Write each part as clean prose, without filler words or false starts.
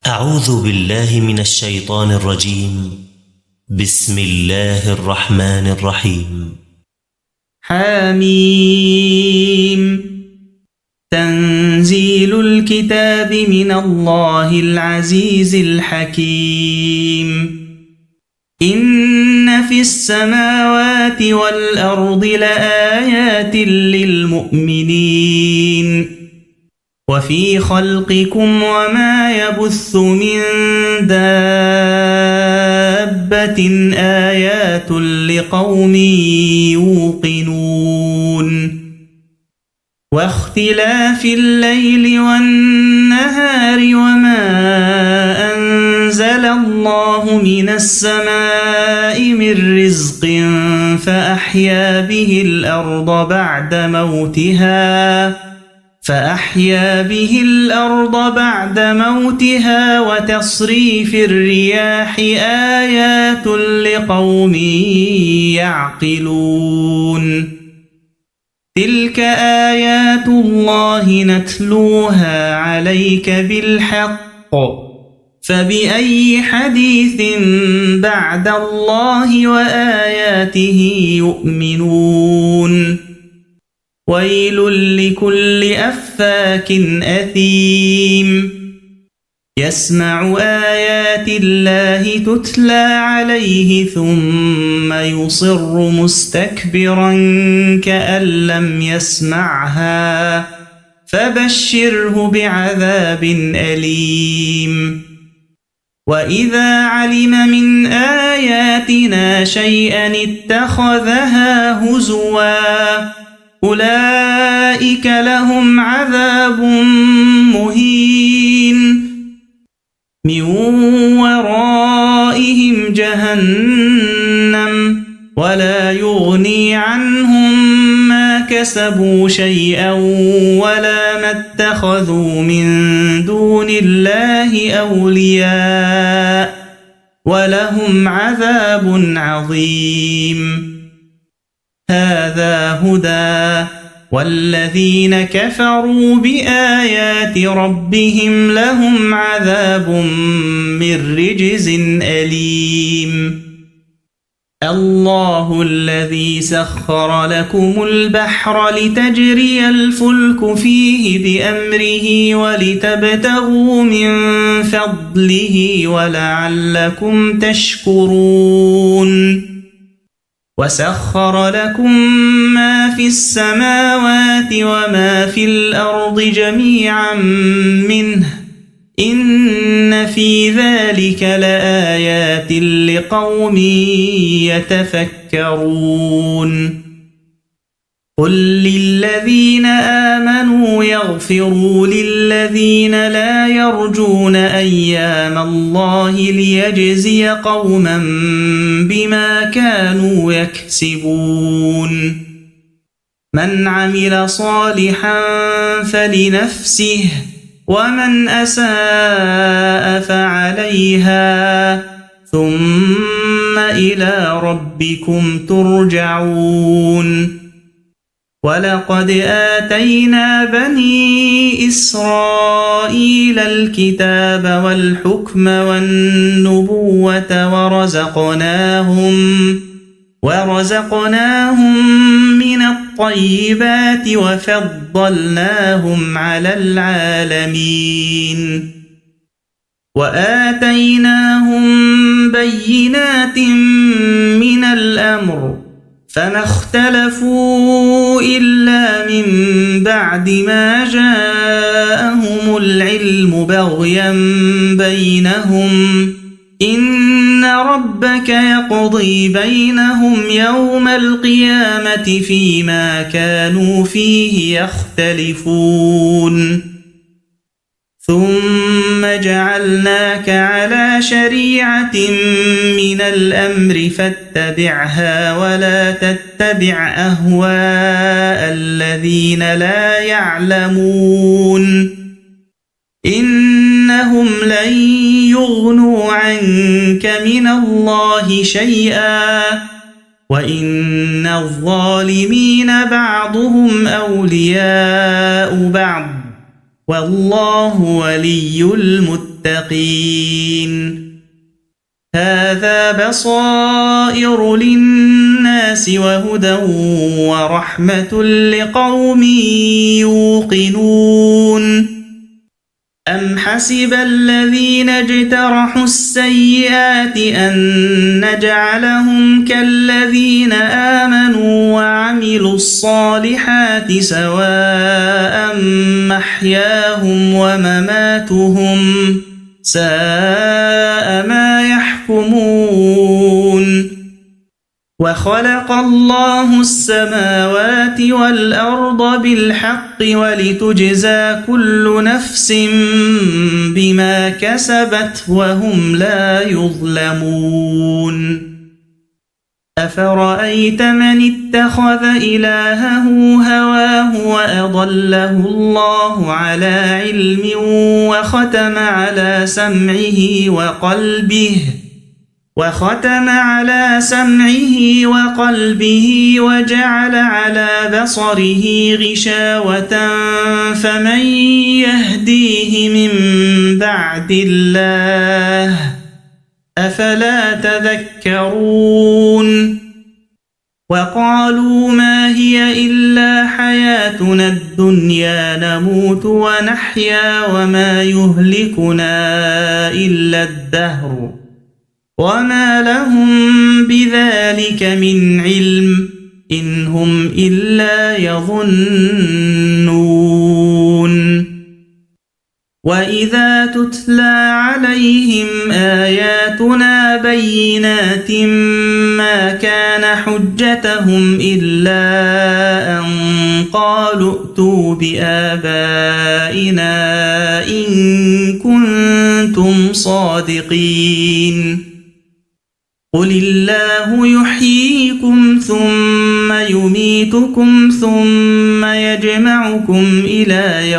أعوذ بالله من الشيطان الرجيم. بسم الله الرحمن الرحيم. حميم. تنزيل الكتاب من الله العزيز الحكيم. إن في السماوات والأرض لآيات للمؤمنين وفي خلقكم وما يبث من دابة آيات لقوم يوقنون واختلاف الليل والنهار وما أنزل الله من السماء من رزق فأحيا به الأرض بعد موتها وتصريف الرياح آيات لقوم يعقلون. تلك آيات الله نتلوها عليك بالحق فبأي حديث بعد الله وآياته يؤمنون. ويل لكل أفاك أثيم يسمع آيات الله تتلى عليه ثم يصر مستكبرا كأن لم يسمعها فبشره بعذاب أليم. وإذا علم من آياتنا شيئا اتخذها هزوا أولئك لهم عذاب مهين من ورائهم جهنم ولا يغني عنهم ما كسبوا شيئا ولا ما اتخذوا من دون الله أولياء ولهم عذاب عظيم. هذا هدى والذين كفروا بآيات ربهم لهم عذاب من رجز أليم. الله الذي سخر لكم البحر لتجري الفلك فيه بأمره ولتبتغوا من فضله ولعلكم تشكرون. وسخر لكم ما في السماوات وما في الأرض جميعا منه إن في ذلك لآيات لقوم يتفكرون. قل للذين آمنوا يغفروا للذين لا يرجون أيام الله ليجزي قوما بما كانوا يكسبون. من عمل صالحا فلنفسه ومن أساء فعليها ثم إلى ربكم ترجعون. ولقد آتينا بني إسرائيل الكتاب والحكم والنبوة ورزقناهم من الطيبات وفضلناهم على العالمين. وآتيناهم بينات من الأمر فما اختلفوا إلا من بعد ما جاءهم العلم بغيا بينهم إن ربك يقضي بينهم يوم القيامة فيما كانوا فيه يختلفون. ثم جعلناك على شريعة من الأمر فاتبعها ولا تتبع أهواء الذين لا يعلمون إنهم لن يغنوا عنك من الله شيئا وإن الظالمين بعضهم أولياء بعض والله ولي المتقين. هذا بصائر للناس وهدى ورحمة لقوم يوقنون. أم حسب الذين اجترحوا السيئات أن نجعلهم كالذين آمنوا وعملوا الصالحات سواء محياهم ومماتهم ساء ما يحكمون. وخلق الله السماوات والأرض بالحق ولتجزى كل نفس بما كسبت وهم لا يظلمون. أفرأيت من اتخذ إلهه هواه وأضله الله على علم وختم على سمعه وقلبه وجعل على بصره غشاوة فمن يهديه من بعد الله أفلا تذكرون. وقالوا ما هي إلا حياتنا الدنيا نموت ونحيا وما يهلكنا إلا الدهر وما لهم بذلك من علم إن هم إلا يظنون. وإذا تتلى عليهم آياتنا بينات ما كان حجتهم إلا أن قالوا ائتوا بآبائنا إن كنتم صادقين. قل الله يحييكم ثم يميتكم ثم يجمعكم إلى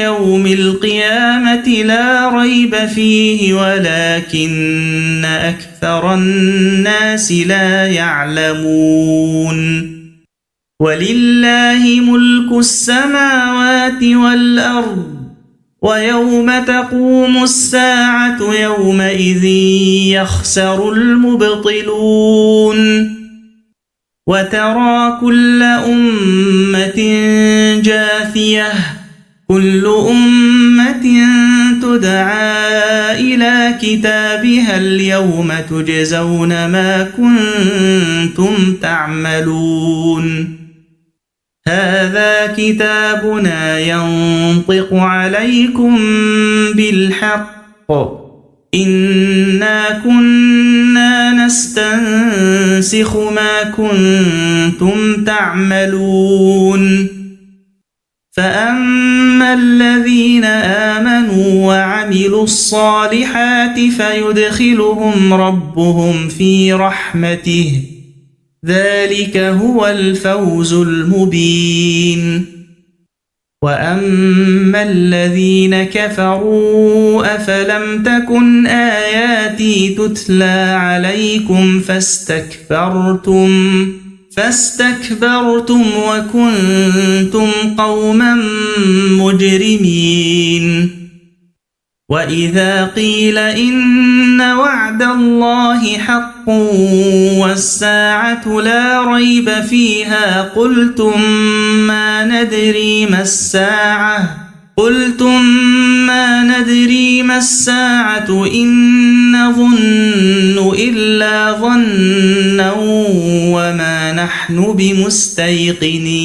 يوم القيامة لا ريب فيه ولكن أكثر الناس لا يعلمون. ولله ملك السماوات والأرض ويوم تقوم الساعة يومئذ يخسر المبطلون. وترى كل أمة جاثية كل أمة تدعى إلى كتابها اليوم تجزون ما كنتم تعملون. هذا كتابنا ينطق عليكم بالحق إنا كنا نستنسخ ما كنتم تعملون. فأما الذين آمنوا وعملوا الصالحات فيدخلهم ربهم في رحمته ذلك هو الفوز المبين. وأما الذين كفروا أفلم تكن آياتي تتلى عليكم فاستكبرتم وكنتم قوما مجرمين. وإذا قيل إن وعد الله حق والساعة لا ريب فيها قلتم ما ندري ما الساعة إن نظن إلا ظنا وما نحن بمستيقنين.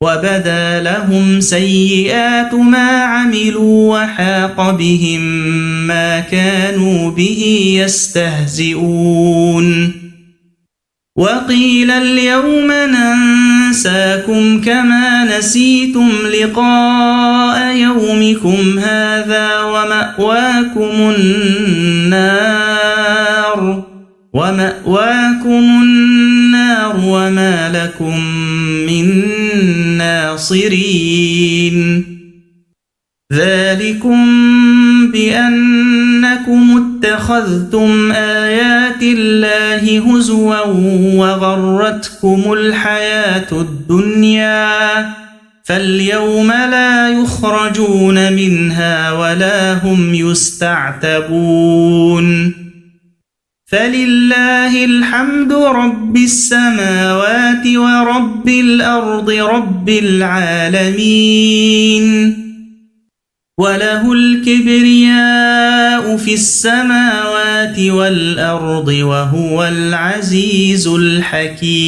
وبدا لهم سيئات ما عملوا وحاق بهم ما كانوا به يستهزئون. وقيل اليوم ننساكم كما نسيتم لقاء يومكم هذا ومأواكم النار وما لكم من ناصرين. ذلكم بأنكم أَتَّخَذْتُمْ آيَاتِ اللَّهِ هُزُوًا وَغَرَّتْكُمُ الْحَيَاةُ الدُّنْيَا فَالْيَوْمَ لَا يُخْرَجُونَ مِنْهَا وَلَا هُمْ يُسْتَعْتَبُونَ فَلِلَّهِ الْحَمْدُ رَبِّ السَّمَاوَاتِ وَرَبِّ الْأَرْضِ رَبِّ الْعَالَمِينَ وَلَهُ الْكِبْرِيَاءُ فِي السَّمَاوَاتِ وَالْأَرْضِ وَهُوَ الْعَزِيزُ الْحَكِيمُ